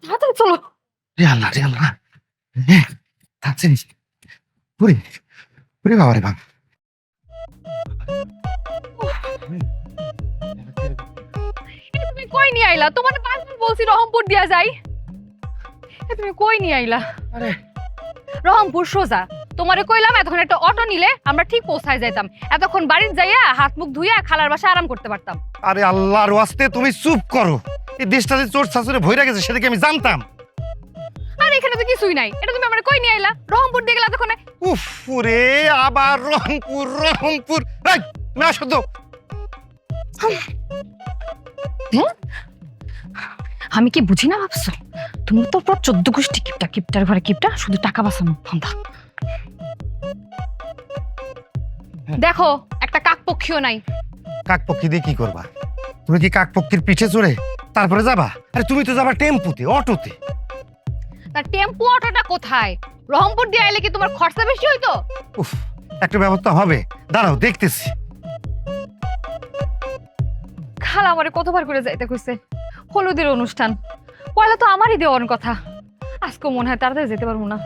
তাড়াতাড়ি চলো। রিয়াল্লা রিয়াল্লা হ্যাঁ থাকছে পুরি পুরি বাবা রে বাবা এটা তুমি কই নিয়ে আইলা? তোমার বারবার বলছি রহমপুর দিয়া যাই। তুমি কই নিয়ে আইলা? আরে রহমপুর সোজা। তোমারে কইলাম এতক্ষণ একটা অটো নিলে আমরা ঠিক পৌঁছায় যাইতাম। এতক্ষণ বাড়ির যাইয়া হাত মুখ ধুইয়া খালার বাসায় আরাম করতে পারতাম। আরে আল্লাহর ওয়াস্তে তুমি চুপ করো। এই দেশটা যে চোর শাশুড়ে ভইরা গেছে সেটা কি আমি জানতাম? আর এখানে তো কিছুই নাই। এটা তুমি আমার কই নিয়ে আইলা? রহমপুর দিয়ে গেলা এতক্ষণে। উফ রে আবার রংপুর রংপুর এই না শুদ্ধ আমি কি বুঝি না ভাবছো? তুমি তো পুরো 14 গোষ্ঠী কিপটা, কিপটার ঘরে কিপটা, শুধু টাকা বাঁচানো ধান্দা। দেখো একটা কাকপক্ষীও নাই। কাকপক্ষী দিয়ে কি করবা? তুমি কি কাকপক্ষীর পিঠে চড়ে তারপরে যাবা? আরে তুমি তো যাবা টেম্পুতে অটোতে। তার টেম্পু অটোটা কোথায়? রহমপুর দিয়ে আইলে কি তোমার খরচা বেশি হইতো? উফ একটা ব্যবস্থা হবে, দাঁড়াও দেখতেছি। খালা আমারে কতবার করে যাইতে কইছে। হলুদের অনুষ্ঠান পয়লা তো আমারই দেওয়ার কথা। আজকে মনে হয় তাড়াতাড়ি যেতে পারবো না।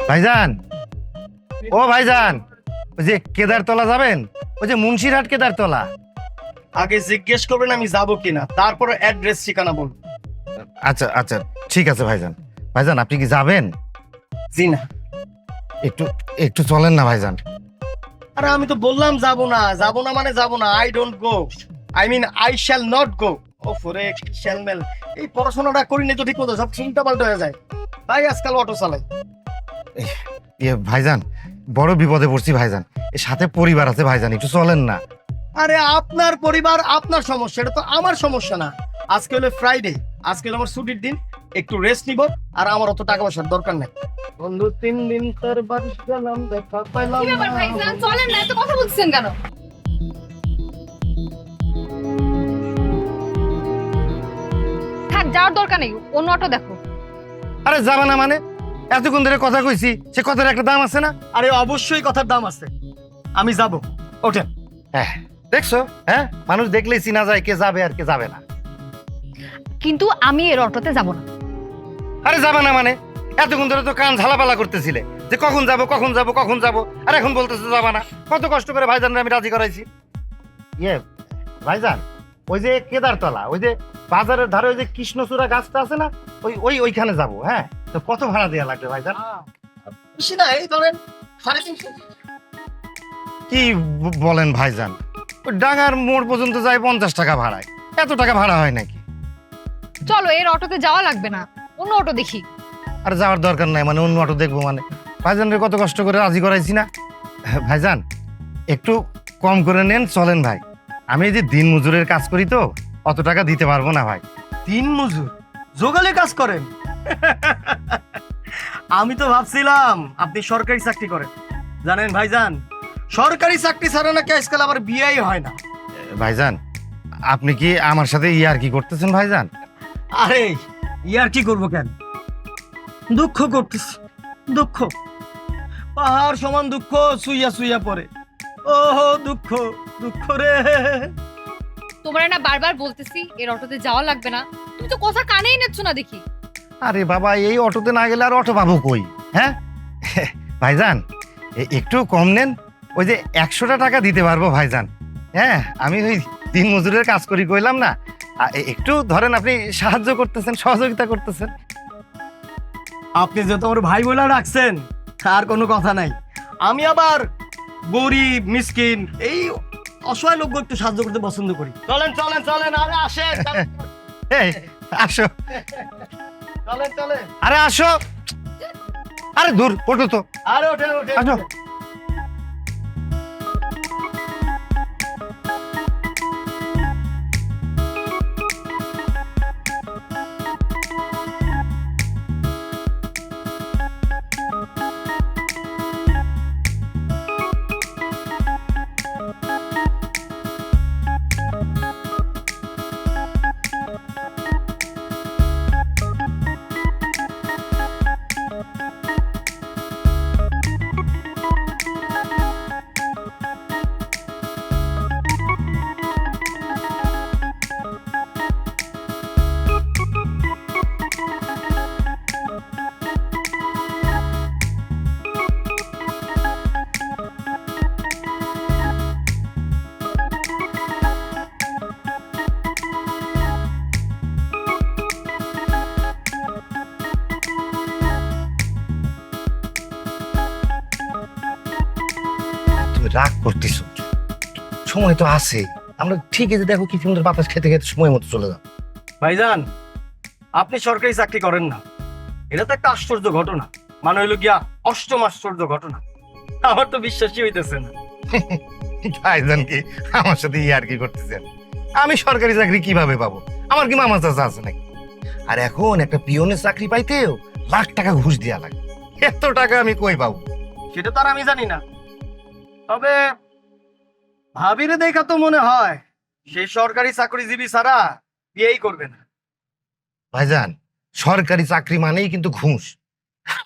ভাইজান ও ভাইজান, ওই যে কেদারতলা যাবেন, ওই যে মুন্সিরহাট কেদারতলা। আগে জিজ্ঞেস করবেন আমি যাব কিনা, তারপর অ্যাড্রেস ঠিকানা বলবো। আচ্ছা আচ্ছা ঠিক আছে ভাইজান। ভাইজান আপনি কি যাবেন? জি না। একটু একটু চলেন না ভাইজান। আরে আমি তো বললাম যাব না, যাব না মানে যাব না। I don't go, I mean I shall not go. ও ফরে শ্যালমেল, এই পড়াশোনাটা করিনি তো ঠিক মতো, সব চিন্তা পাল্টা হয়ে যায়। তাই আজকাল অটো চালাই। ভাইজান বড় বিপদে পড়ছি ভাইজান, এর সাথে পরিবার আছে ভাইজান, একটু চলেন না। আরে আপনার পরিবার আপনার সমস্যা, এটা তো আমার সমস্যা না। আজকে হলো ফ্রাইডে, আজকে হলো আমার ছুটির দিন, একটু রেস্ট নিব। আর আমার অত টাকা পয়সার দরকার নেই। বন্ধু 3 দিন তোর বাড়ি গেলাম, দেখা পাইলাম কি ব্যাপার না। ভাইজান, চলেন না, এত কথা বলছেন কেন? থাক, যাওয়ার দরকার নেই, অন্য অটো দেখো। আরে যাবা না মানে? এতক্ষণ ধরে কথা কইছি, সে কথার একটা দাম আছে না? আরে অবশ্যই কথার দাম আছে, আমি যাব। ওঠেন। হ্যাঁ দেখছো, হ্যাঁ মানুষ দেখলেই চিনা যায় কে যাবে আর কে যাবে না। কিন্তু আমি এর অটোতে যাব না। আরে যাবা না মানে? এতক্ষণ ধরে তো কান ঝালাপালা করতেছিলে যে কখন যাব কখন যাব কখন যাব, আর এখন বলতেছে যাবা না। কত কষ্ট করে ভাইজানরা আমি রাজি করাইছি। ইয়ে ভাইজান, ওই যে কেদারতলা, ওই যে বাজারের ধারে ওই যে কৃষ্ণচূড়া গাছটা আছে না, ওইখানে যাব। হ্যাঁ তো কত ভাড়া দেওয়া লাগবে ভাইজান? বেশি না, এই ধরেন 350। কি বলেন ভাইজান? ওই ডাঙ্গার মোড় পর্যন্ত যায় 50 টাকা ভাড়ায়, এত টাকা ভাড়া হয় নাকি? চলো, এর অটোতে যাওয়া লাগবে না, অন্য অটো দেখি। আর যাওয়ার দরকার নাই মানে? অন্য অটো দেখবো মানে? ভাইজানরে কত কষ্ট করে রাজি করাইছি না। ভাইজান একটু কম করে নেন, চলেন ভাই। আমি এই যে দিন মজুরের কাজ করি তো, অত টাকা দিতে পারবো না ভাই। দিন মজুর জোগালে কাজ করেন? আমি তো ভাবছিলাম আপনি সরকারি চাকরি করেন। জানেন ভাইজান, সরকারি চাকরি ছাড়া নাকি আজকাল আবার বিয়েই হয় না। ভাইজান আপনি কি আমার সাথে ইয়ার কি করতেছেন ভাইজান? আরে ইয়ার কি করবো কেন, দুঃখ করতেছি। দুঃখ, পাহাড় সমান দুঃখ সুইয়া সুইয়া পড়ে। ওহো দুঃখ, দুঃখ রে। তোমরা না বারবার বলতেছি এর অটোতে যাওয়া লাগবে না, তুমি তো কথা কানেই নিচ্ছ না দেখি। আরে বাবা, এই অটোতে না গেলে আর অটো পাবো কই? হ্যাঁ ভাইজান একটু কম নেন, ওই যে 100টা টাকা দিতে পারবো ভাইজান। হ্যাঁ আমি ওই দিন মজুরের কাজ করি কইলাম না, একটু ধরেন, আপনি সাহায্য করতেছেন, সহযোগিতা করতেছেন। আপনি যে তোমার ভাই বলে রাখছেন তার কোনো কথা নাই। আমি আবার গরিব মিসকিন এই অসহায় লোক একটু সাহায্য করতে পছন্দ করি। চলেন চলেন চলেন, আরে আসেন। এই আসো, চলেন চলেন, আরে আসো, আরে দূর ওঠো তো, আরে ওঠেন ওঠেন। আসো। রাগ করতেছ, সময় তো আছে, আমরা ঠিক আছে দেখো কি সুন্দর বাতাস খেতে খেতে সময় মতো চলে যাও। ভাইজান, আপনি সরকারি চাকরি করেন না, এটা তো একটা আশ্চর্য ঘটনা, মানে হইলো গিয়া অষ্টম আশ্চর্য ঘটনা। আমার তো বিশ্বাসই হইতেছে না। ভাইজান কি আমার সাথে ইয়ার কি করতেছেন? আমি সরকারি চাকরি কিভাবে পাবো? আমার কি মামা চাচা আছে নাকি? আর এখন একটা পিওনের চাকরি পাইতেও লাখ টাকা ঘুষ দেওয়া লাগে, এত টাকা আমি কই পাবো? সেটা তো আর আমি জানি না, তবে ভাবিরে দেখা তো মনে হয় সে সরকারি চাকরিজীবী ছাড়া বিয়েই করবে না। ভাইজান, সরকারি চাকরি মানেই কিন্তু ঘুষ।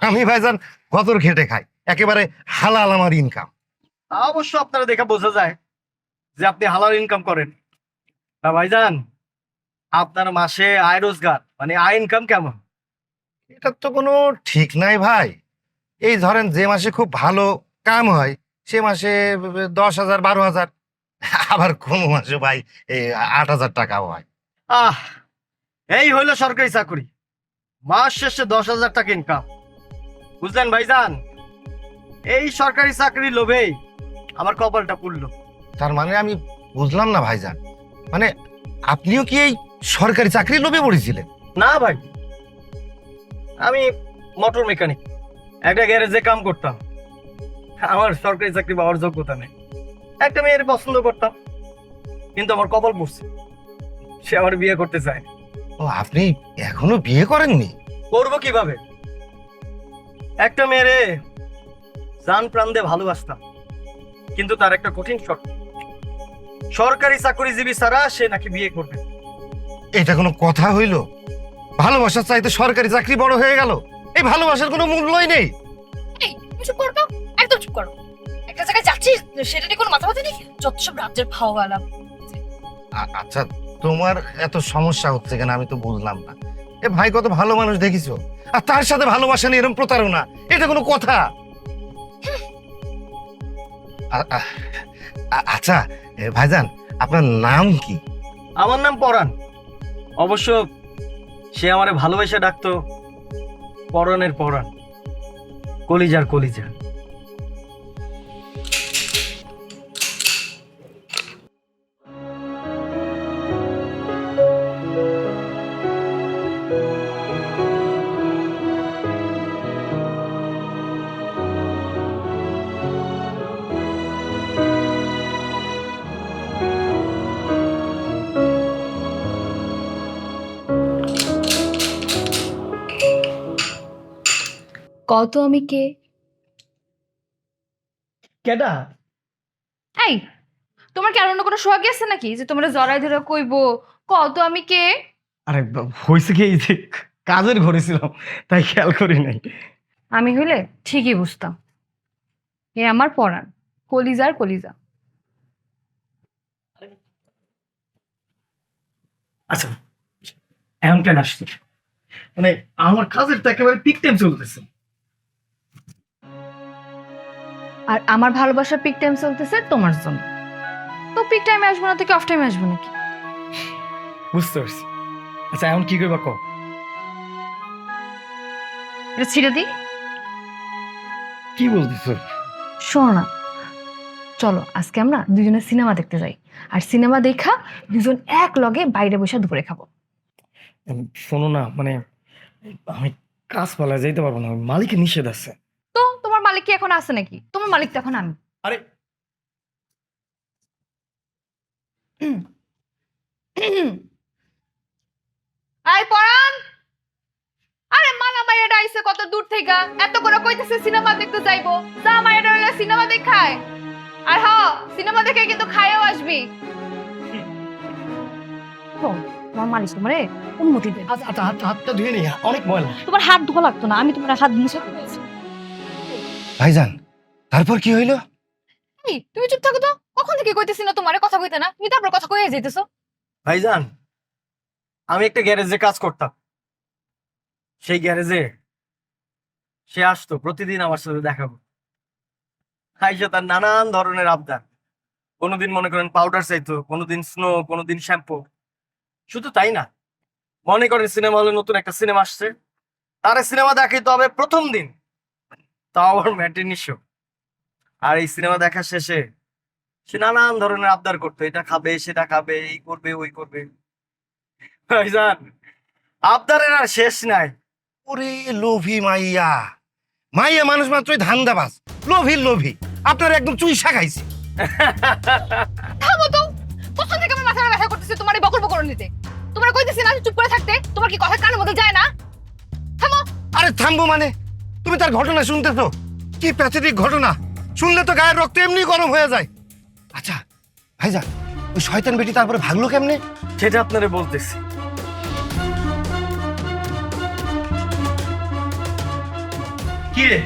আমি ভাইজান গতর খেটে খাই, একেবারে হালাল আমার ইনকাম। তা অবশ্য আপনারা দেখা বোঝা যায় যে আপনি হালাল ইনকাম করেন। তা ভাইজান, আপনার মাসে আয় রোজগার মানে আয় ইনকাম কেমন? এটার তো কোনো ঠিক নাই ভাই। এই ধরেন যে মাসে খুব ভালো কাম হয় সে মাসে 10,000 12,000, আবার কোন মাসে ভাই 8,000 টাকাও হয়। আহ, এই হইলো সরকারি চাকরি, মাস শেষে 10,000 টাকা ইনকাম। বুঝলেন ভাইজান, এই সরকারি চাকরির লোভেই আমার কপালটা পুড়লো। তার মানে আমি বুঝলাম না ভাইজান, মানে আপনিও কি এই সরকারি চাকরি লোভে পড়েছিলেন? না ভাই, আমি মোটর মেকানিক, একটা গ্যারেজে কাম করতাম। আমার সরকারি চাকরি পাওয়ার যোগ্যতা নেই। একটা মেয়ের পছন্দ করতাম, কিন্তু আমার কপাল পড়ছে, সে আমার বিয়ে করতে চায়। ও, আপনি এখনো বিয়ে করেননি? করবো কিভাবে? একটা মেয়েরে জান প্রাণ দিয়ে ভালোবাসতাম, কিন্তু তার একটা কঠিন শর্ত, সরকারি চাকরিজীবী ছাড়া সে নাকি বিয়ে করবে। এটা কোনো কথা হইল? ভালোবাসার চাইতে সরকারি চাকরি বড় হয়ে গেল? এই ভালোবাসার কোনো মূল্যই নেই। এই তুমি চুপ করো তো, একদম চুপ করো। একটা জায়গায় যাচ্ছিস সেটা নিয়ে কোনো মাথা ব্যথা নেই? যত সব রাজ্যের ভাওয়ালা। আচ্ছা, তোমার এত সমস্যা হচ্ছে কেন আমি তো বুঝলাম না। এ ভাই কত ভালো মানুষ দেখিছো, আর তার সাথে ভালোবাসা নিয়ে এরকম প্রতারণা, এটা কোনো কথা? আচ্ছা ভাইজান, আপনার নাম কি? আমার নাম পরাণ। অবশ্য সে আমারে ভালোবেসে ডাকতো পরাণের পরাণ, কলিজার কলিজা। কত আমি কে? কেডা? এই, তোমার কি আর অন্য কোনো শখ আছে নাকি যে তোমরা জড়াই ধরে কইবো কত আমি কে? আরে হয়েছে কি, এই যে কাজের ঘরে ছিলাম তাই খেয়াল করি নাই। আমি হইলে ঠিকই বুঝতাম, এ আমার পরাণ, কলিজার কলিজা। আচ্ছা, এখন কেন আসছি? মানে আমার কাজের তো একেবারে পিক টাইম চলতেছে। আর আমার ভালোবাসার পিক টাইম চলতেছে তোমার জন্য। তো পিক টাইমে আসবো না তো কি অফ টাইমে আসবো নাকি? বুঝতে পারছি। আচ্ছা, এখন কি করবা কও? এটা ছিঁড়ে দিই। কি বলতেছো? শোনো না, চলো আজকে আমরা দুজনে সিনেমা দেখতে যাই, আর সিনেমা দেখা দুজন এক লগে বাইরে বসে দুপুরে খাবো। শোনো না, মানে আমি কাজ পালা যাইতে পারবো না, মালিকের নিষেধ আছে। তো তোমার মালিক কি এখন আছে নাকি? তোমার মালিক তো এখন আমি। আরে আয় পরাণ, আরে মালা মাইয়াটা আইছে কত দূর থেকে, এত করে কইতেছে সিনেমা দেখতে যাইবো, যা মাইয়াটা হইলে সিনেমা দেখায়। আর হ্যাঁ, সিনেমা দেখে কিন্তু খাইও আসবি। তোমার মালিক তোমারে অনুমতি দেবে। আচ্ছা, হাতটা ধুয়ে নি, অনেক ময়লা। তোমার হাত ধোয়া লাগতো না, আমি তোমার হাত মুছে দিয়েছি। ভাইজান, তারপর কি হইলো? এই, তুমি চুপ থাকো তো, কখন থেকে কইতেছি না তোমারে কথা কইতে না, তুমি তারপর কথা কইয়া যাইতেছো। ভাইজান, আমি একটা গ্যারেজে কাজ করতাম। সেই গ্যারেজে সে আসতো প্রতিদিন আমার সাথে দেখা করতো। আইসা তার নানান ধরনের আবদার, কোনোদিন মনে করেন পাউডার চাইতো, কোনোদিন স্নো, কোনোদিন শ্যাম্পু। শুধু তাই না, মনে করেন সিনেমা হলে নতুন একটা সিনেমা আসছে, তার সিনেমা দেখাইতে হবে প্রথম দিন, তাও আবার ম্যাটিনি শো। আর এই সিনেমা দেখা শেষে সে নানান ধরনের আবদার করতো, এটা খাবে সেটা খাবে, এই করবে ওই করবে। ভাইজান আবদারের আর শেষ নাই। ওরে লোভী মাইয়া, মাইয়া মানুষ মাত্রই ধান্দাবাজ, লোভী লোভী। আপনার একদম চুইসা খাইছে। থামো তো, কখন থেকে আমার মাথাটা ব্যথা করতেছে তোমার এই বকর বকর নিতে। তোমরা কইতেছি না চুপ করে থাকতে, তোমার কি কথা কানের মধ্যে যায় না? থামো। আরে থামবো মানে? তুমি তার ঘটনা শুনতেছো? কি প্যাথেটিক ঘটনা! শুনলে তো গায়ের রক্ত এমনি গরম হয়ে যায়। আচ্ছা ভাইজান, ওই শয়তান বেটি তারপরে ভাগলো কেমনে? সেটা আপনারে বলতেছি। কি রে,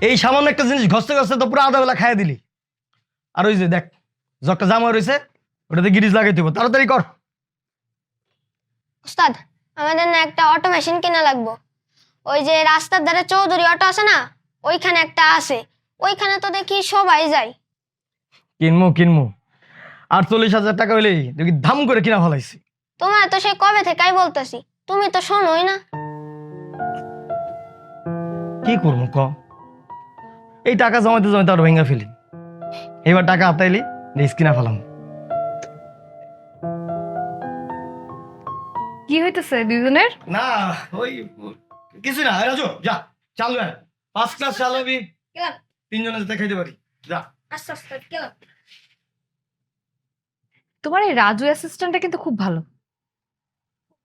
এই সামান্য একটা জিনিস ঘষতে ঘষতে তো পুরো আধা বেলা খাইয়ে দিলি। আর ওই যে দেখ যতটা জামা রয়েছে ওটাতে গিরিজ লাগাই দেবো, তাড়াতাড়ি কর। উস্তাদ, আমাদের না একটা অটো মেশিন কিনা লাগবো। ওই যে রাস্তার ধারে চৌধুরী অটো আছে না, ওইখানে একটা আছে। ওইখানে তো দেখি সবাই যায়। কিনমু 48,000 টাকা হইলেই দেখি ধাম করে কিনা ফেলাইছি। তোমার তো সেই কবে থেকেই বলতেছি, তুমি তো শোনোই না। কি করবো ক, এই টাকা জমাইতে জমাইতে আর ভেঙে ফেলি। এবার টাকা হাতাইলি কিনা ফেলাম। কি হইতেছে দুইজনের? না ওই কিছু না, রাজু যা চালু, ফার্স্ট ক্লাস চালাবি, গেলাম। তিনজনে যেতে খাইতে পারি, যা। আস্তে আস্তে গেলাম। তোমার এই রাজু অ্যাসিস্ট্যান্টটা কিন্তু খুব ভালো।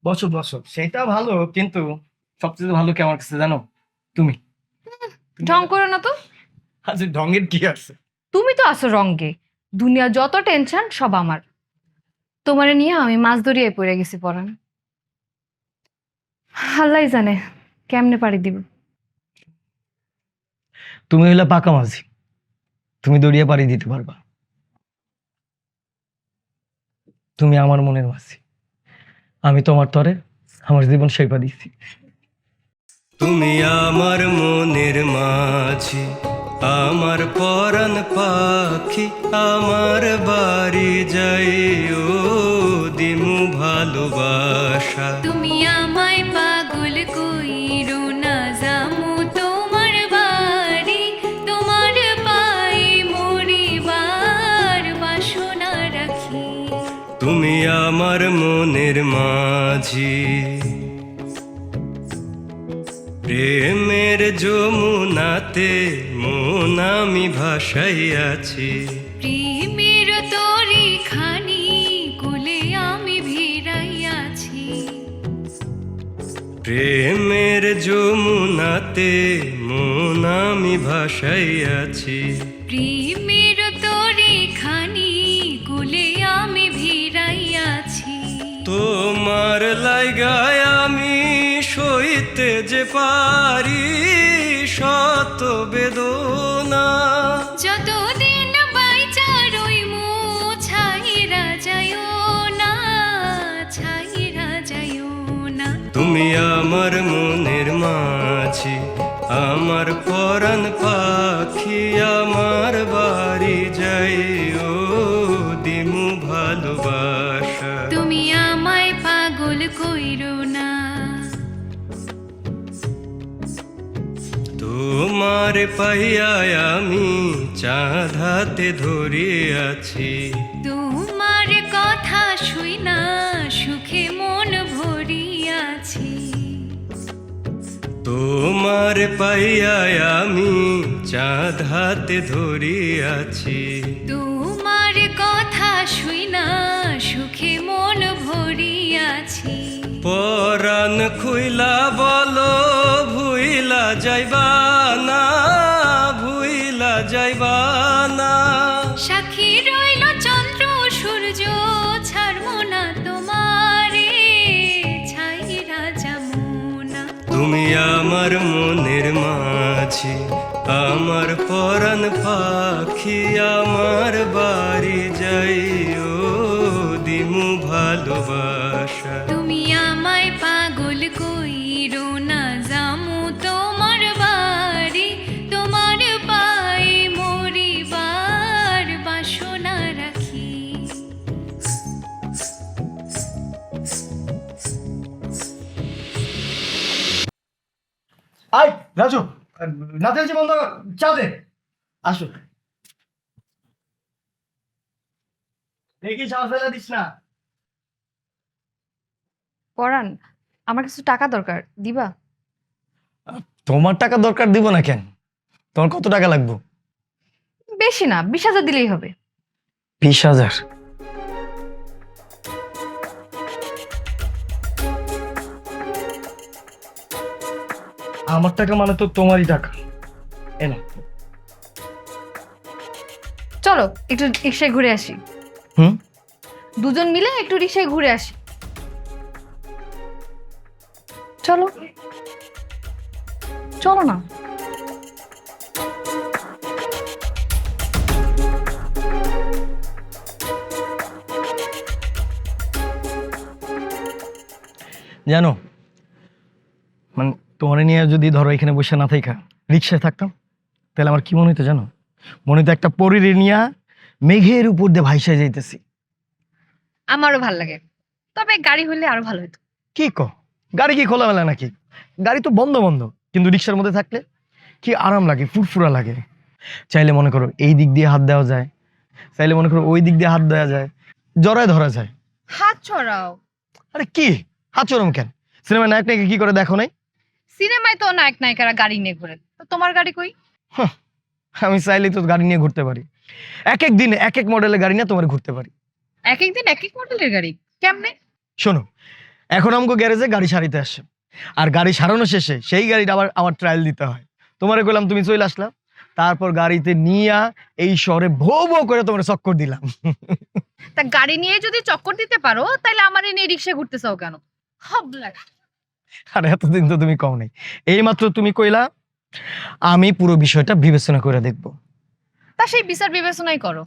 বছর সেটা ভালো, কিন্তু সবচেয়ে ভালো কি আমার কাছে জানো? তুমি। ঢং করো না তো। আচ্ছা ঢঙ্গের কি আছে? তুমি তো আসো রঙ্গে, দুনিয়া যত টেনশন সব আমার। তোমারে নিয়ে আমি মাছ ধরিয়ে পড়ে গেছি পরান। আল্লাহ জানে কেমনে পারি দিব। তুমি হইলে পাকা মাঝি, তুমি দড়িয়ে পাড়ি দিতে পারবা। তুমি আমার মনের মাঝি, আমি তোমার তরে আমার জীবন শেপা দিচ্ছি। তুমি আমার মনের মাঝি, আমার পরাণ পাখি, আমার বাড়ি যাইও দিমু ভালোবাসা। তুমি আমায় পাগল কইরো না, যামু তোমার বাড়ি, তোমার পায়ে মরিবার বাসনা রাখি। তুমি আমার মনের মাঝি, প্রেমের যমুনাতে মন আমি ভাসাইয়াছি। প্রেমের তরি খানি কুলে আমি ভিড়াইয়াছি। প্রেমের যমুনাতে মন আমি ভাসাইয়াছি। প্রেমের তরি খানি কুলে আমি ভিড়াইয়াছি। তোমার লাইগায় আমি সইতে যে পারি শত বেদনা। যতদিন বাইচা রইমু ছাইরা যাইও না, ছাইরা যাইও না। তুমি আমার মনের মাঝি, আমার পরাণ পাখি, আমার বাড়ি যাইও দিমু ভালোবাসা। তুমি আমায় পাগল কইরো না। তোমার পাইয়া আমি চাঁদ হাতে ধরিয়াছি। তোমার কথা শুই না সুখে মন ভরিয়াছি। তোমার পাইয়া আমি চাঁদ হাতে ধরিয়াছি। তোমার কথা শুই না সুখে মন ভরিয়াছি। পরাণ খুইলা বলো ভুইলা যাইবা না, ভুইলা যাইবা না। সাক্ষী রইল চন্দ্র সূর্য, ছাড়বো না তোমারে, ছাইরা যাবো না। তুমি আমার মনের মাঝি, আমার পরাণ পাখি, আমার বাড়ি যাইও দিমু ভালোবাসা। তুমি আমায় পাগল কইরো না, যামু তোমার বাড়ি, তোমার পায়ে মরিবার বাসনা রাখি। আই রাজু, নাচের যে বন্ধ, চা দে। আসো, দেখি সাহস ফেলে দিস না। পরান, আমার কিছু টাকা দরকার, দিবা? তোমার টাকা দরকার দিব না কেন? তোমার কত টাকা লাগবে? বেশি না, 20,000 দিলেই হবে। 20,000? আমার টাকা মানে তো তোমারই টাকা। এনো। চলো একটু রিক্সায় ঘুরে আসি। হুম? দুজন মিলে একটু রিক্সায় ঘুরে আসি। চলো চলো না। জানো, মানে তোমার নিয়ে যদি ধরো এখানে বসে না থাকা রিক্সায় থাকতাম, তাহলে আমার কি মনে হতো জানো? মনে হতো একটা পরীর নিয়ে মেঘের উপর দিয়ে ভাইসা যাইতেছি। আমারও ভাল লাগে, তবে গাড়ি হলে আরো ভালো হতো। কি কো? গাড়ি কি খোলামেলা নাকি? গাড়ি তো বন্ধ বন্ধ, কিন্তু রিক্সার মধ্যে থাকলে কি আরাম লাগে, ফুরফুরা লাগে। চাইলে মনে করো এই দিক দিয়ে হাত দেওয়া যায়, চাইলে মনে করো ওই দিক দিয়ে হাত দেওয়া যায়, জড়ায় ধরা যায়। হাত ছড়াও। আরে কি হাত চরম কেন? সিনেমা নায়ক নায়িকা কি করে দেখো নাই? সিনেমায় তো নায়ক নায়িকারা গাড়ি নিয়ে ঘোরে, তো তোমার গাড়ি কই? আমি চাইলে তো গাড়ি নিয়ে ঘুরতে পারি, এক এক দিন এক এক মডেলের গাড়ি নিয়ে তোমার ঘুরতে পারি। এক এক দিন এক এক মডেলের গাড়ি? কেমনে? শোনো, এখন আমাকে গ্যারেজে গাড়ি সারিতে আসে, আর গাড়ি সারানো শেষে সেই গাড়িটা আবার আমার ট্রায়াল দিতে হয়। তোমারে কইলাম, তুমি চলে আসলাম, তারপর গাড়িতে নিয়ে এই শহরে ভো ভো করে তোমার চক্কর দিলাম। তা গাড়ি নিয়ে যদি চক্কর দিতে পারো, তাহলে আমার নিয়ে রিক্সা ঘুরতে চাও কেন? হবলা। আর এতদিন তো তুমি কও নাই, এইমাত্র তুমি কইলা আমি পুরো বিষয়টা বিবেচনা করে দেখব। তা সেই বিচার বিবেচনাই করো।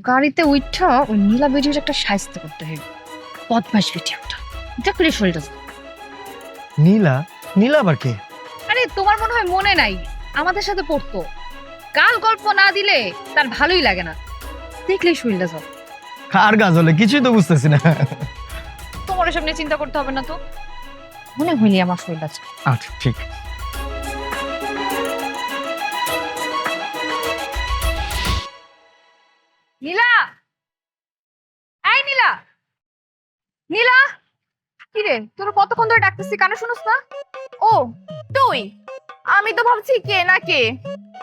গাড়িতে উঠা ওই নীলা বেডির একটা সাহায্য করতে হবে। বদমাস বেটি একটা, দেখলে শরীরটা। নীলা? নীলা আবার কে? আরে তোমার মনে হয় মনে নাই, আমাদের সাথে পড়তো। গাল গল্প না দিলে তার ভালোই লাগে না, দেখলেই শরীরটা যাও। আর গাছ হলে কিছুই তো বুঝতেছি না। তোমার এসব নিয়ে চিন্তা করতে হবে না তো, মনে হইনি আমার শরীরটা যাও। আচ্ছা ঠিক। নীলা, এই নীলা, নীলা, কি রে তোর কতক্ষণ ধরে ডাকতেছি, কানে শুনছ না? ও তুই? আমি তো ভাবছি কে না কে।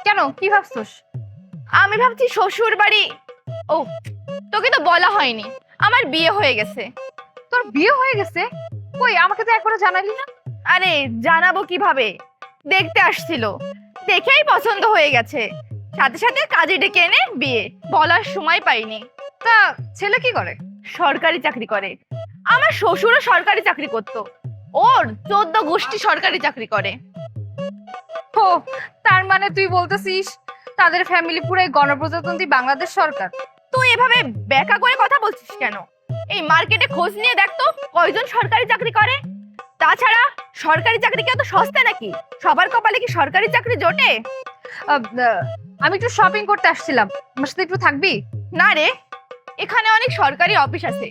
কেন, কি ভাবছস? আমি ভাবছি শ্বশুর বাড়ি। ও, তোকে তো বলা হয়নি আমার বিয়ে হয়ে গেছে। তোর বিয়ে হয়ে গেছে? কই, আমাকে তো একবারও জানালি না। আরে জানাবো কিভাবে, দেখতে আসছিল, দেখেই পছন্দ হয়ে গেছে, সাথে সাথে কাজে ডেকে এনে বিয়ে। বলার সময় পাইনি। তা ছেলে কি করে? সরকারি চাকরি করে। আমার শ্বশুরও সরকারি চাকরি করতো, ওর 14 গোষ্ঠী সরকারি চাকরি করে। ও, তার মানে তুই বলতেছিস তাদের ফ্যামিলি পুরাই গণপ্রজাতন্ত্রী বাংলাদেশ সরকার? তুই এভাবে ব্যাখ্যা করে কথা বলছিস কেন? এই মার্কেটে খোঁজ নিয়ে দেখ তো কয়জন সরকারি চাকরি করে। তাছাড়া সরকারি চাকরি কি এত সস্তা নাকি? সবার কপালে কি সরকারি চাকরি জোটে? আমি একটু শপিং করতে আসছিলাম, আমার সাথে একটু থাকবি? না রে, এখানে অনেক সরকারি অফিস আছে,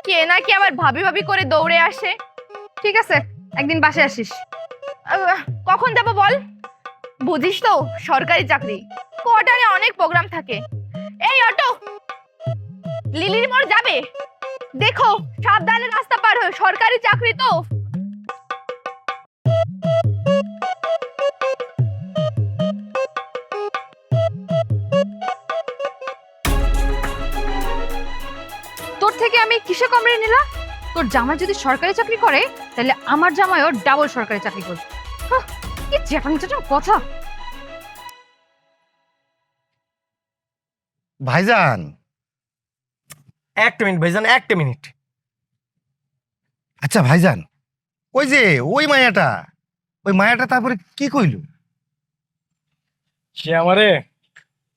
কে না কি আবার ভাবি ভাবি করে দৌড়ে আসে। ঠিক আছে, একদিন বাসায় আসিস। কখন যাব বল? বুঝিস তো সরকারি চাকরি, কোয়ার্টারে অনেক প্রোগ্রাম থাকে। এই অটো, লিলির মোড় যাবে? দেখো সাবধানে রাস্তা পার হয়ে, সরকারি চাকরি তো। তোর থেকে আমি কিসে কম রে নিলা? তোর জামাই যদি সরকারি চাকরি করে, তাহলে আমার জামাইও ডাবল সরকারি চাকরি করবে। কি চ্যাটাং চ্যাটাং কথা। ভাইজান, একটা মিনিট ভাইজান, একটা মিনিট। আচ্ছা ভাইজান, ওই যে ওই মায়াটা তারপরে কি কইলো? সে আমারে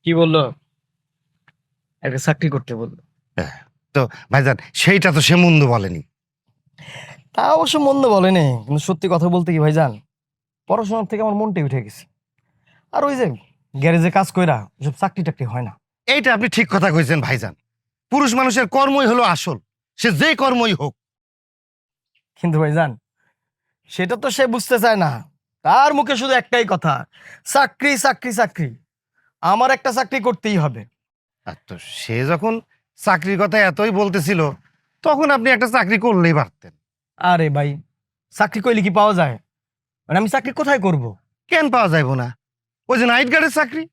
কি বললো? একটা চাকরি করতে বললো। তো ভাইজান, সেইটা তো সে মন্দ বলেনি। তা অবশ্য মন্দ বলেনি, কিন্তু সত্যি কথা বলতে কি ভাইজান, পড়াশোনার থেকে আমার মনটাই উঠে গেছে। আর ওই যে গ্যারেজে কাজ কইরা সব চাকরি টাকরি হয় না। এইটা আপনি ঠিক কথা কইছেন ভাইজান। পুরুষ মানুষের কর্মই হলো আসল, সে যে কর্মই হোক। কিন্তু ভাইজান সেটা তো সে বুঝতে চায় না, তার মুখে শুধু একটাই কথা, চাকরি চাকরি চাকরি। আমার একটা চাকরি করতেই হবে। আর তো সে যখন চাকরির কথা এতই বলতেছিল, তখন আপনি একটা চাকরি করলেই পারতেন। আরে ভাই, চাকরি করলে কি পাওয়া যায়? মানে আমি চাকরি কোথায় করব? কেন পাওয়া যাইব না? ওই যে নাইট গার্ডের চাকরি,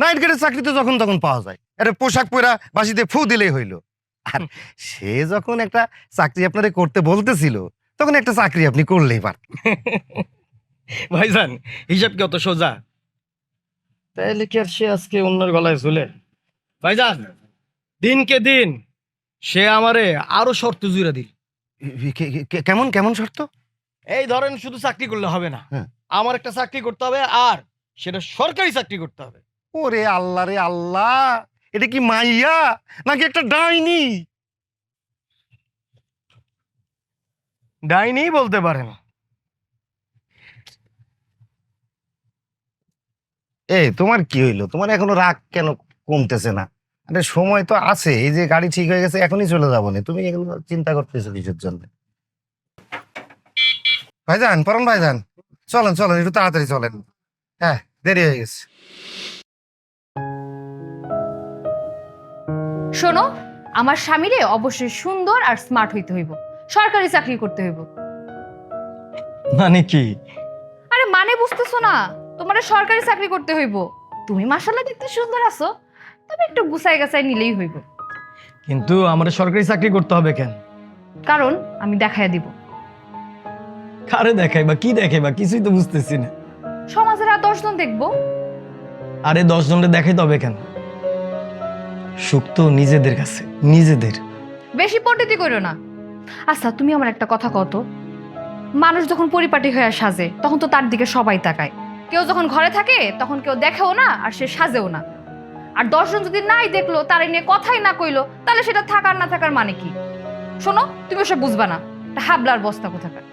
নাইট গার্ডের চাকরি তো যখন তখন পাওয়া যায়, একটা পোশাক পরা বাসিতে ফু দিলেই হইলো। আর সে যখন একটা চাকরি আপনারে করতে বলতেছিল, তখন একটা চাকরি আপনি করলেই পারতেন। ভাইজান, হিসাব কি অত সোজা? তাইলে কি আর সে আজকে অন্যের গলায় ঝুলে? ভাইজান, দিনকে দিন সে আমারে আরো শর্ত জুড়ে দিল। কেমন কেমন শর্ত? এই ধরেন, শুধু চাকরি করলে হবে না, হ্যাঁ। আমার একটা চাকরি করতে হবে, আর সেটা সরকারি চাকরি করতে হবে। ওরে আল্লাহ রে আল্লাহ, এটা কি মাইয়া নাকি একটা ডাইনি? ডাইনি বলতে পারেন। এই তোমার কি হইলো? তোমার এখনো রাগ কেন কমতেছে না? আরে সময় তো আছে, এই যে গাড়ি ঠিক হয়ে গেছে, এখনই চলে যাবো না। তুমি এগুলো চিন্তা করতেছো কিসের জন্য? ভাইজান, পরম ভাইজান, চলেন চলেন, একটু তাড়াতাড়ি চলেন। হ্যাঁ, দেরি হয়ে গেছে। শোনো, আমার স্বামীরে অবশ্যই সুন্দর আর স্মার্ট হইতে হইব, সরকারি চাকরি করতে হইব। মানে কি? আরে মানে বুঝতেছো না? তোমার সরকারি চাকরি করতে হইব। তুমি মাশাআল্লাহ দেখতে সুন্দর আছো, তবে একটু গুছাই গাছাই নিলেই হইব। কিন্তু আমার সরকারি চাকরি করতে হবে কেন? কারণ আমি দেখাইয়া দিব। কারে দেখাই বা কি দেখাই বা কিছুই তো বুঝতেছি না। সমাজের আর 10 জন দেখবো। আরে 10 জনকে দেখাইতে হবে কেন? সুখ তো নিজেদের কাছে, নিজেদের। বেশি পণ্ডিতি করো না। আচ্ছা, তুমি আমার একটা কথা কত, মানুষ যখন পরিপাটি হয়ে সাজে তখন তো তার দিকে সবাই তাকায়। কেউ যখন ঘরে থাকে তখন কেউ দেখেও না আর সে সাজেও না। আর 10 জন যদি নাই দেখলো, তারা নিয়ে কথাই না কইলো, তাহলে সেটা থাকার না থাকার মানে কি? শোনো, তুমি ওসব বুঝবা না, একটা হাবলার বস্তা কোথাকার।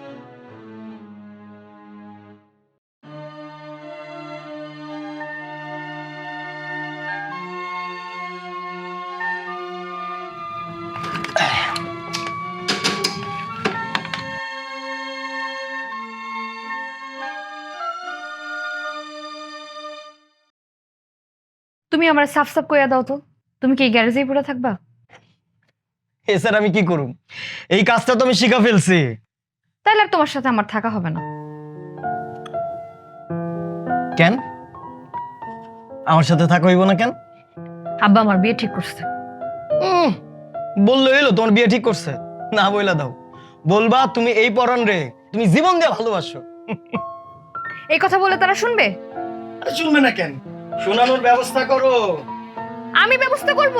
তুমি আমার সাফ সাফ কইয়া দাও তো, তুমি কি এই গ্যারেজেই পড়ে থাকবা? এছাড়া আমি কি করুম? এই কাজটা তো আমি শিখা ফেলছি। তাহলে আর তোমার সাথে আমার থাকা হবে না। কেন আমার সাথে থাকা হইব না কেন? আব্বা আমার বিয়ে ঠিক করছে। বললে হইলো তোমার বিয়ে ঠিক করছে? না বইলা দাও, বলবা তুমি এই পরাণ রে তুমি জীবন দিয়ে ভালোবাসো। এই কথা বলে তারা শুনবে? শুনবে না কেন? শোনানোর ব্যবস্থা করো। আমি ব্যবস্থা করব?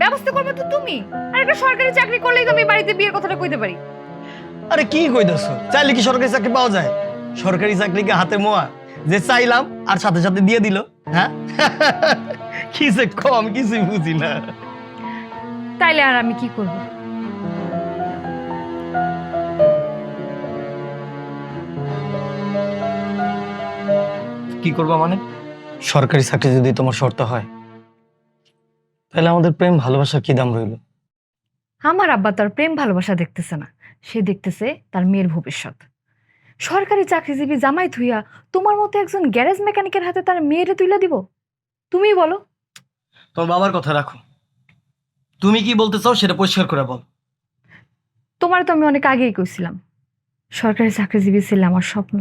ব্যবস্থা করবে তো তুমি। আর একটা সরকারি চাকরি করলেই তো আমি বাড়িতে বিয়ের কথাটা কইতে পারি। আরে কি কইতাছো? চাইলে কি সরকারি চাকরি পাওয়া যায়? সরকারি চাকরিকে হাতে মোয়া, যে চাইলাম আর সাথে সাথে দিয়ে দিল। হ্যাঁ, কি যে কম, কিছুই বুঝি না। তাইলে আর আমি কি করব? কি করবা মানে? সরকারি চাকরি যদি তোমার শর্ত হয়, তাহলে আমাদের প্রেম ভালোবাসার কি দাম রইল? আমার আব্বা তার প্রেম ভালোবাসা দেখতেছে না, সে দেখতেছে তার মেয়ের ভবিষ্যৎ। সরকারি চাকরিজীবী জামাই থুইয়া তোমার মতো একজন গ্যারেজ মেকানিকের হাতে তার মেয়েরে তুইলা দিব? তুমি বলো। তোমার বাবার কথা রাখো, তুমি কি বলতে চাও সেটা পরিষ্কার করে বল। তোমার তো আমি অনেক আগেই কইছিলাম, সরকারি চাকরিজীবী ছেলে আমার স্বপ্ন।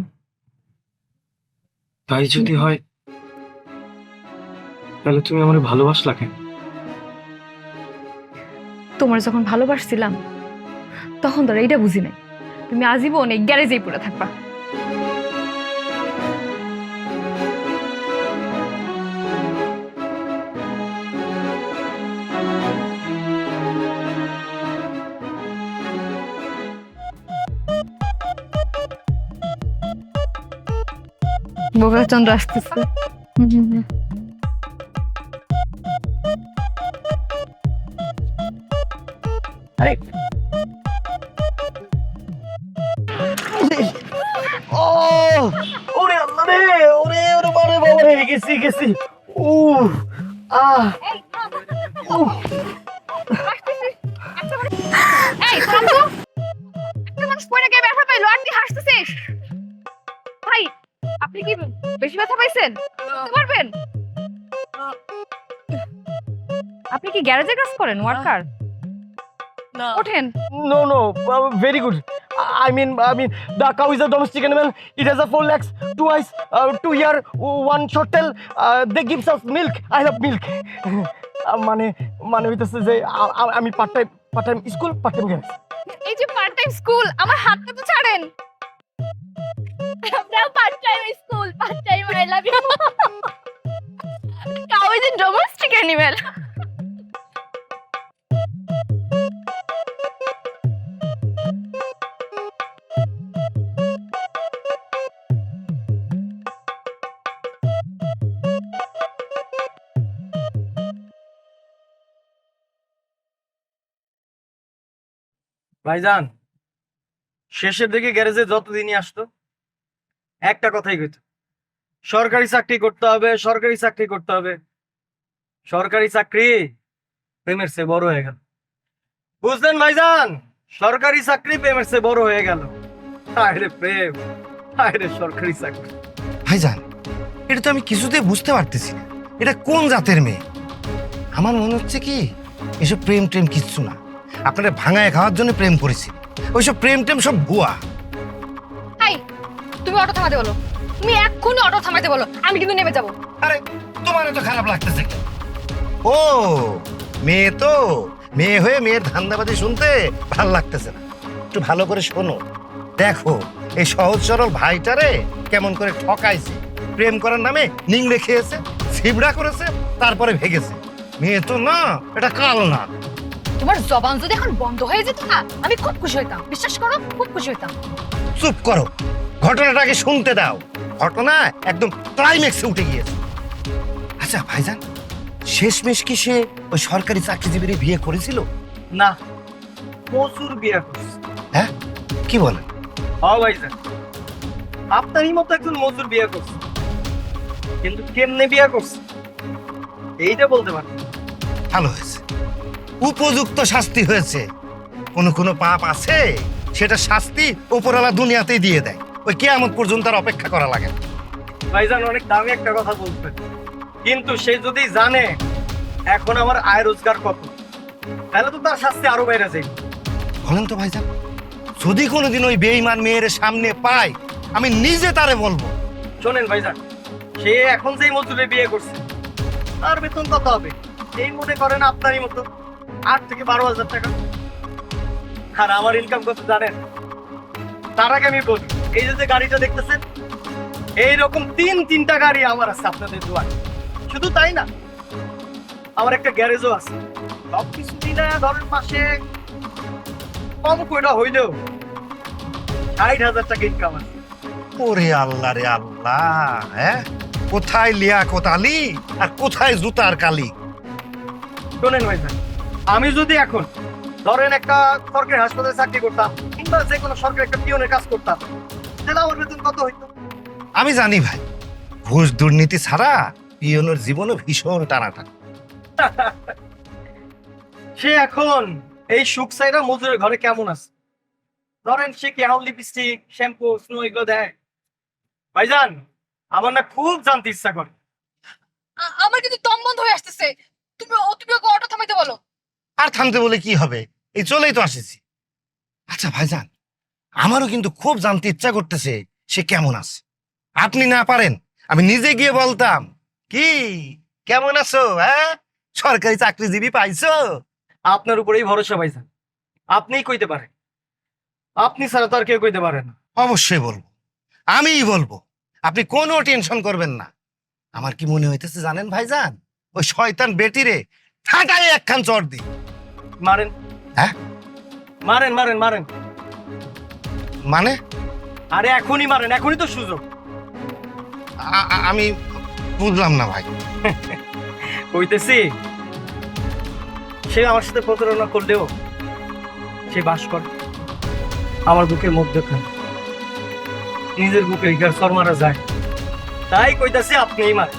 তাই যদি হয়, তাহলে তুমি আমার ভালোবাসলা কেন? তোমার যখন ভালোবাসছিলাম তখন তো এইটা বুঝি নাই, তুমি আজীবন এই গ্যারেজেই পড়ে থাকবা। বোকাচন্দ্র আসতেছে। ও ওরে আল্লাহ রে, ওরে ওরে বারে বাবা রে, গেছি গেছি। ও আহ এই থাম তো, একটা মানুষ পড়ে গিয়ে ব্যথা পাইলো আর তুই হাসতেছিস? ভাই, আপনি কি বেশি ব্যথা পাইছেন? বুঝতে পারবেন? আপনি কি গ্যারেজে কাজ করেন ওয়ার্কার? না ওঠেন। No, no, very good. I mean, the cow is a domestic animal. It has a 4 legs, 2 eyes, 2 ear, 1 short tail. They gives us milk. I love milk. মানে হইতেছে যে আমি part time school, part time garage. এই যে part time school, আমার হাতটা তো ছাড়েন। আমরাও part time school, part time I love you. Cow is a domestic animal. ভাইজান, শেষের দিকে গ্যারেজে যতদিনই আসতো একটা কথাই কইতো, সরকারি চাকরি করতে হবে, সরকারি চাকরি করতে হবে। সরকারি চাকরি প্রেমের চেয়ে বড় হয়ে গেল, বুঝলেন ভাইজান? সরকারি চাকরি প্রেমের চেয়ে বড় হয়ে গেল। হায় রে প্রেম, হায় রে সরকারি চাকরি। ভাইজান, এটা তো আমি কিছুতেই বুঝতে পারতেছি না, এটা কোন জাতের মেয়ে? আমার মনে হচ্ছে কি এসব প্রেম টেম কিচ্ছু না, আপনারা ভাঙায় খাওয়ার জন্য প্রেম করেছি। ওইসব প্রেম টেম সব ভুয়া। এই, তুমি অটো থামাতে বলো, তুমি এক্ষুনি অটো থামাতে বলো, আমি কিন্তু নেমে যাবো। আরে তোমার তো খারাপ লাগতেছে কেন? ও মেয়ে তো, মেয়ে হয়ে মেয়ের ধান্দাবাজি শুনতে ভাল লাগতেছে না। একটু ভালো করে শোনো, দেখো এই সহজ সরল ভাইটারে কেমন করে ঠকাইছে, প্রেম করার নামে নিংড়ে খেয়েছে, ছিবড়া করেছে, তারপরে ভেগেছে। মেয়ে তো না, এটা কাল না। তোমার জবান যদি এখন বন্ধ হয়ে যেত না, আমি খুব খুশি হইতাম, বিশ্বাস করো, খুব খুশি হইতাম। চুপ করো, ঘটনাটাকে শুনতে দাও। ঘটনা একদম ক্লাইম্যাক্সে উঠে গিয়েছে। আচ্ছা ভাইজান, শেষমেশ কি সে ওই সরকারি চাকরিজীবীর বিয়ে করেছিল? না, প্রচুর বিয়ে করছে। হ্যাঁ, কি বলেন? হ্যাঁ ভাইজান, আপনারই মতো একজন মজুর বিয়ে করছে, কিন্তু কেমনে বিয়ে করছে এইটা বলতে পারেন। ভালো হয়েছে, উপযুক্ত শাস্তি হয়েছে। কোনো কোনো পাপ আছে, সেটা শাস্তি উপরওয়ালা দুনিয়াতেই দিয়ে দেয়, ওই কিয়ামত পর্যন্ত আর অপেক্ষা করা লাগে না। ভাইজান অনেক দামি একটা কথা বলবেন, কিন্তু সে যদি জানে এখন আমার আয় রোজগার কত, তাহলে তো তার শাস্তি আরো বাইরে যায়। বলেন তো ভাইজান, যদি কোনোদিন ওই বেঈমান মেয়ের সামনে পাই, আমি নিজে তারে বলবো। শোনেন ভাইজান, সে এখন যেই মজুরে বিয়ে করছে তার বেতন কত হবে? এই মনে করেন আপনারই মতো 8 থেকে 12,000 টাকা। আর আমার ইনকাম কত জানেন? তার আগে আমি বলি, এই যে গাড়িটা দেখতেছেন, এইরকম 3-3টা গাড়ি আমার আছে আপনাদের দোয়ায়। শুধু তাই না, আমার একটা গ্যারেজও আছে। সবকিছু মিলে ধরেন মাসে কম কইটা হইলেও 60,000 টাকা ইনকাম আছে। ওরে আল্লাহ রে আল্লাহ, হ্যাঁ, কোথায় লিয়াকত আলী আর কোথায় জুতার কালি? শোনেন ভাইজান, আমি যদি এখন ধরেন একটা সরকারি হাসপাতালে চাকরি করতাম কিংবা যে কোনো সরকারি একটা পিয়নের কাজ করতাম, তাহলে আমার বেতন কত হইতো? আমি জানি ভাই, ঘুষ দুর্নীতি ছাড়া পিয়নের জীবনও ভীষণ টানাটানি। সে এখন এই সুখ চাইরা মজুরের ঘরে কেমন আছে? ধরেন সে কি এখন লিপস্টিক, শ্যাম্পু, স্নো এগুলো দেয়? ভাইজান, আমার না খুব জানতে ইচ্ছা করে। আমার কিন্তু দম বন্ধ হয়ে আসতেছে, তুমি ওকে অটো থামাইতে বলো। আর থামতে বলে কি হবে, এই চলেই তো আসেছি। আচ্ছা ভাইজান, আমারও কিন্তু খুব জানতে ইচ্ছা করতেছে সে কেমন আছে। আপনি না পারেন, আমি নিজে গিয়ে বলতাম, কি কেমন আছো, হ্যাঁ, সরকারি চাকরিজীবী পাইছো? আপনার উপরেই ভরসা ভাইজান, আপনিই কইতে পারেন, আপনি ছাড়া তো আর কেউ কইতে পারে না। অবশ্যই বলবো, আমিই বলবো, আপনি কোনো টেনশন করবেন না। আমার কি মনে হইতেছে জানেন ভাইজান, ওই শয়তান বেটিরে ঠাটাই একখান চড় দি। মারেন, হ্যাঁ, মারেন মারেন মারেন। মানে আরে এখনই মারেন, এখনই তো সুযোগ। আমি বুঝলাম না ভাই। কইতেছি, সে আমার সাথে প্রতারণা করলেও সে বাস করে আমার বুকের মধ্যে, নিজের বুকে সর মারা যায়। তাই কইতাছি আপনিই মারেন।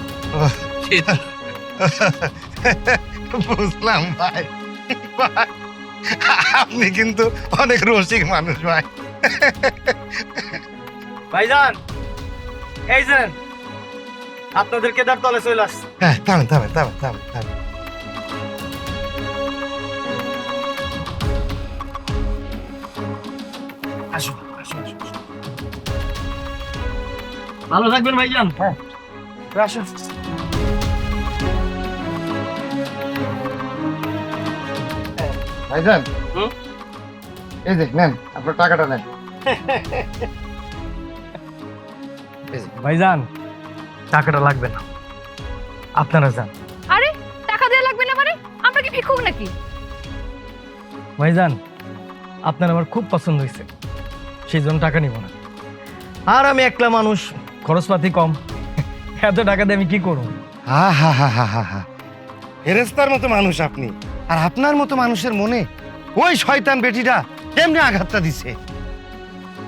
বুঝলাম ভাই, ভাই, আপনি কিন্তু অনেক রসিক মানুষ ভাই। ভাইজান, এই যে আপনাদের কেদার তলে চলে আসছে। হ্যাঁ, থামেন থামেন থামেন থামেন থামেন। আসো আসো আসো আসো। ভালো থাকবেন ভাইজান। আসো। ভাইজান, হুম? এই যে নেন, আপনার টাকাটা নেন। ভাইজান টাকাটা লাগবে না, আপনারা যান। আরে টাকা দেওয়া লাগবে না মানে? আমরা কি ভিক্ষুক নাকি? ভাইজান আপনার আমার খুব পছন্দ হয়েছে, সেই জন্য টাকা নিব না। আর আমি একলা মানুষ, খরচপাতি কম, এত টাকা দিয়ে আমি কি করব? হা হা হা হা হা হা, ফেরেস্তার মতো মানুষ আপনি, আর আপনার মতো মানুষের মনে ওই শয়তান বেটিটা কেমনে আঘাতটা দিছে।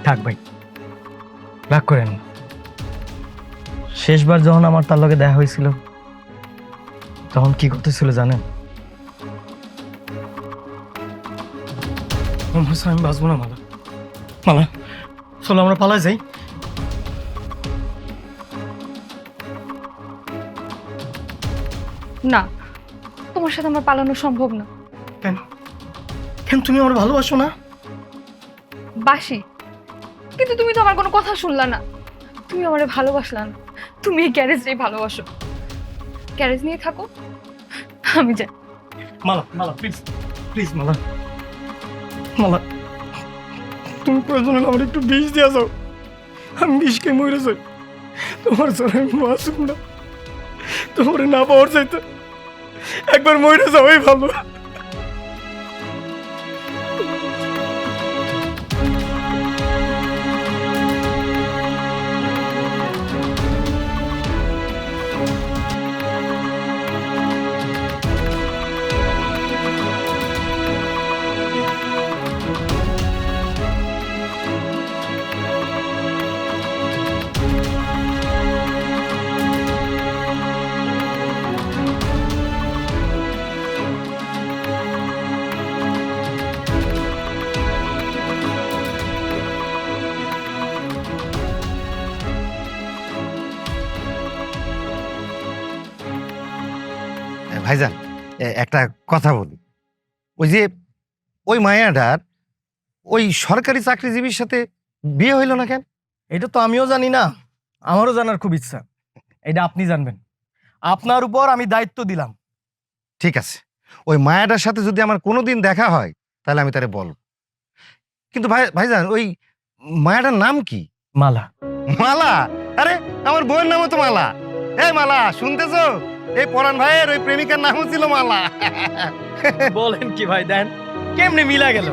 থাক ভাই, রাগ করেন না। শেষবার যখন আমার তার লগে দেখা হয়েছিল তখন কি করতেছিল জানেন? আমি বাঁচবো না মালা, মালা চলো আমরা পালাই যাই। না, তোমার সাথে আমার পালানো সম্ভব না। কেন কেন তুমি আমার ভালোবাসো না? বাসি, কিন্তু তুমি তো আমার কোনো কথা শুনলা না। তুমি আমারে ভালোবাসলা না, তুমি এই গ্যারেজটাই ভালোবাসো। গ্যারেজ নিয়ে থাকো, আমি যাই। মালা মালা প্লিজ প্লিজ মালা, মালা তুমি প্রয়োজন হলে আমার একটু বিষ দিয়ে যাও, আমি বিষকে মরে যাই। তোমার ছাড়া আমি বাঁচব না, তোমার না পাওয়ার চাইতে একবার মরে যাওয়াই ভালো। ভাইজান, একটা কথা বলি, ওই যে ওই মায়াটার ওই সরকারি চাকরিজীবীর সাথে বিয়ে হইল না কেন? এটা তো আমিও জানি না, আমারও জানার খুব ইচ্ছা। এটা আপনি জানবেন, আপনার উপর আমি দায়িত্ব দিলাম। ঠিক আছে, ওই মায়াটার সাথে যদি আমার কোনোদিন দেখা হয় তাহলে আমি তারে বলব। কিন্তু ভাইজান, ওই মায়াটার নাম কি? মালা। মালা? আরে আমার বউয়ের নামও তো মালা। এই মালা, শুনতেছো? এই পরাণ ভাইয়ের ওই প্রেমিকার নামও ছিল মালা। বলেন কি ভাই, দেন কেমনে মিলা গেল।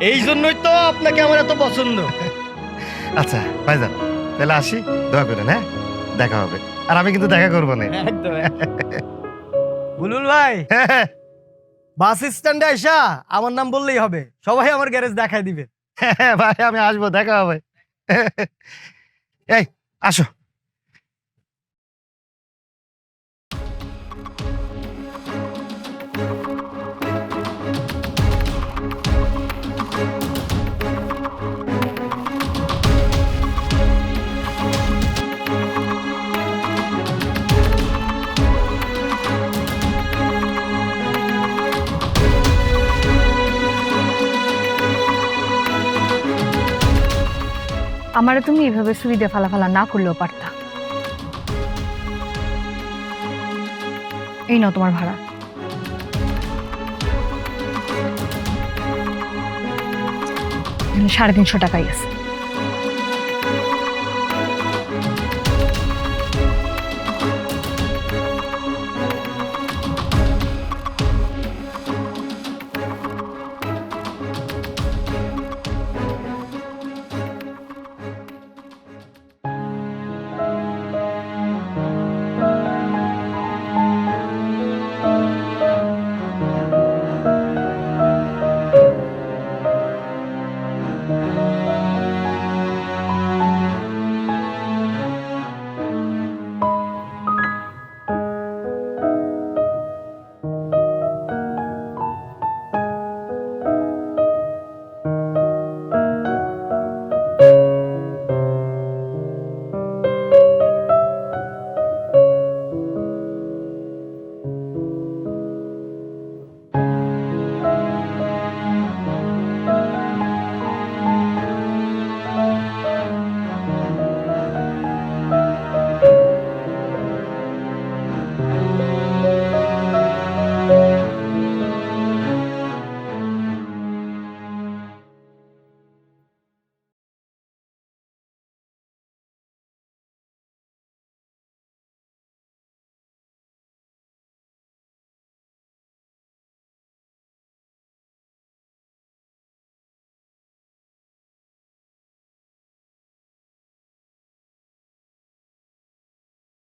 এই জন্যই তো আপনাকে আমার এত পছন্দ। আচ্ছা ভাইজান, তাহলে আসি, দোয়া করেন। হ্যাঁ, দেখা হবে। আর আমি কিন্তু দেখা করবো না। একদম। বুলুল ভাই, বাস স্ট্যান্ডে আইসা আমার নাম বললেই হবে, সবাই আমার গ্যারেজ দেখাই দিবে। হ্যাঁ ভাই, আমি আসবো, দেখা হবে। এই আসো। আমারে তুমি এইভাবে ছুরি দিয়ে ফালাফালা না করলেও পারতা। এই নাও তোমার ভাড়া। 350 টাকাই আছে।